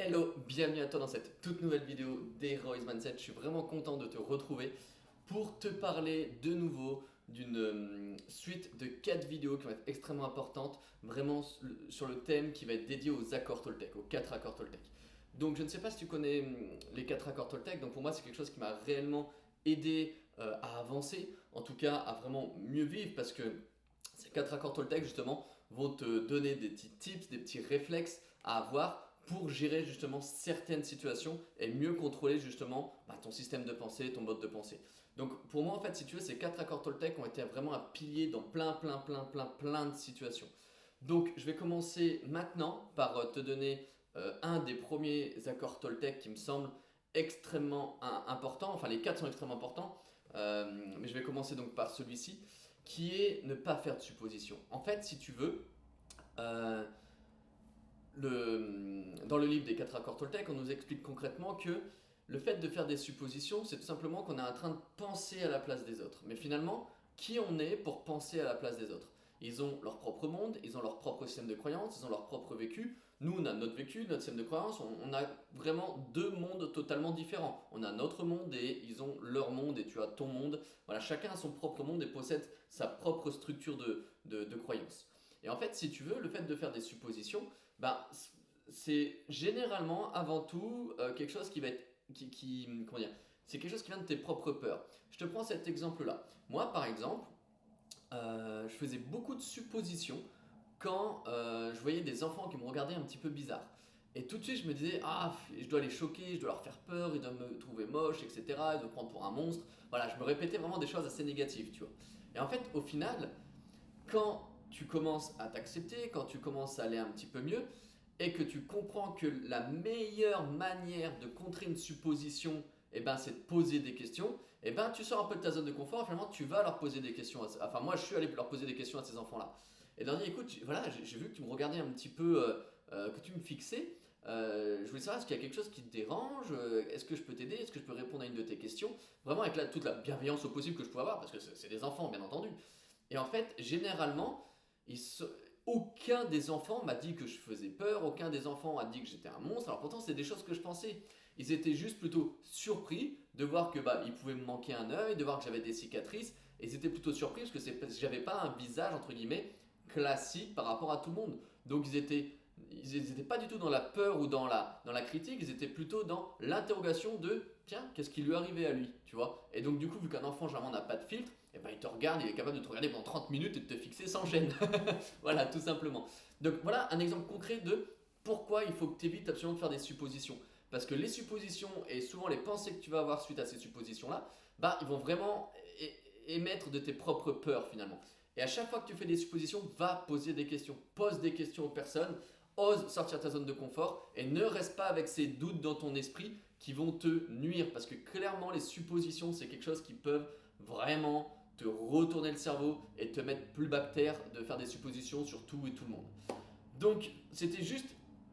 Hello, bienvenue à toi dans cette toute nouvelle vidéo d'Heroes Mindset. Je suis vraiment content de te retrouver pour te parler de nouveau d'une suite de 4 vidéos qui vont être extrêmement importantes, vraiment sur le thème qui va être dédié aux accords Toltec, aux 4 accords Toltec. Donc je ne sais pas si tu connais les 4 accords Toltec, donc pour moi c'est quelque chose qui m'a réellement aidé à avancer, en tout cas à vraiment mieux vivre, parce que ces 4 accords Toltec justement vont te donner des petits tips, des petits réflexes à avoir pour gérer justement certaines situations et mieux contrôler justement ton système de pensée, ton mode de pensée. Donc pour moi en fait si tu veux ces 4 accords Toltec ont été vraiment un pilier dans plein de situations. Donc je vais commencer maintenant par te donner un des premiers accords Toltec qui me semble extrêmement important, enfin les 4 sont extrêmement importants, mais je vais commencer donc par celui-ci qui est ne pas faire de suppositions. En fait si tu veux, euh, dans le livre des 4 accords Toltec, on nous explique concrètement que le fait de faire des suppositions, c'est tout simplement qu'on est en train de penser à la place des autres. Mais finalement, qui on est pour penser à la place des autres? Ils ont leur propre monde, ils ont leur propre système de croyance, ils ont leur propre vécu. Nous, on a notre vécu, notre système de croyance, on a vraiment deux mondes totalement différents. On a notre monde et ils ont leur monde et tu as ton monde. Voilà, chacun a son propre monde et possède sa propre structure de croyance. Et en fait, si tu veux, le fait de faire des suppositions, c'est généralement avant tout quelque chose qui va être comment dire, c'est quelque chose qui vient de tes propres peurs. Je te prends cet exemple-là. Moi, par exemple, je faisais beaucoup de suppositions quand je voyais des enfants qui me regardaient un petit peu bizarre. Et tout de suite, je me disais, ah, je dois les choquer, je dois leur faire peur, ils doivent me trouver moche, etc. Ils doivent me prendre pour un monstre. Voilà, je me répétais vraiment des choses assez négatives, tu vois. Et en fait, au final, quand tu commences à t'accepter, quand tu commences à aller un petit peu mieux, et que tu comprends que la meilleure manière de contrer une supposition, c'est de poser des questions, tu sors un peu de ta zone de confort, et finalement tu vas leur poser des questions. Enfin moi je suis allé leur poser des questions à ces enfants-là. Et leur dire écoute, voilà, j'ai vu que tu me regardais un petit peu, que tu me fixais. Je voulais savoir, est-ce qu'il y a quelque chose qui te dérange? Est-ce que je peux t'aider? Est-ce que je peux répondre à une de tes questions? Vraiment avec toute la bienveillance au possible que je pouvais avoir, parce que c'est des enfants bien entendu. Et en fait, généralement, aucun des enfants m'a dit que je faisais peur, aucun des enfants a dit que j'étais un monstre. Alors pourtant, c'est des choses que je pensais. Ils étaient juste plutôt surpris de voir que ils pouvaient me manquer un œil, de voir que j'avais des cicatrices. Et ils étaient plutôt surpris parce que j'avais pas un visage entre guillemets classique par rapport à tout le monde. Donc ils étaient pas du tout dans la peur ou dans la critique, ils étaient plutôt dans l'interrogation de tiens, qu'est-ce qui lui arrivait à lui, tu vois. Et donc du coup, vu qu'un enfant généralement n'a pas de filtre, il te regarde, il est capable de te regarder pendant 30 minutes et de te fixer sans gêne. Voilà, tout simplement. Donc voilà un exemple concret de pourquoi il faut que tu évites absolument de faire des suppositions. Parce que les suppositions et souvent les pensées que tu vas avoir suite à ces suppositions-là, ils vont vraiment émettre de tes propres peurs finalement. Et à chaque fois que tu fais des suppositions, va poser des questions. Pose des questions aux personnes, ose sortir de ta zone de confort et ne reste pas avec ces doutes dans ton esprit qui vont te nuire. Parce que clairement, les suppositions, c'est quelque chose qui peut vraiment te retourner le cerveau et te mettre plus bactère de faire des suppositions sur tout et tout le monde. Donc, c'était juste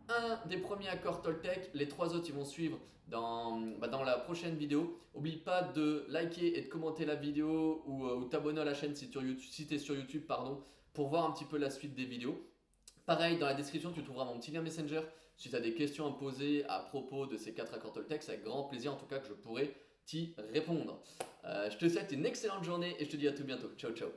un des premiers accords Toltec. Les 3 autres, ils vont suivre dans la prochaine vidéo. N'oublie pas de liker et de commenter la vidéo ou t'abonner à la chaîne si tu es sur YouTube, pardon, pour voir un petit peu la suite des vidéos. Pareil, dans la description, tu trouveras mon petit lien Messenger. Si tu as des questions à me poser à propos de ces 4 accords Toltec, c'est avec grand plaisir en tout cas que je pourrai t'y répondre. Je te souhaite une excellente journée et je te dis à tout bientôt. Ciao, ciao.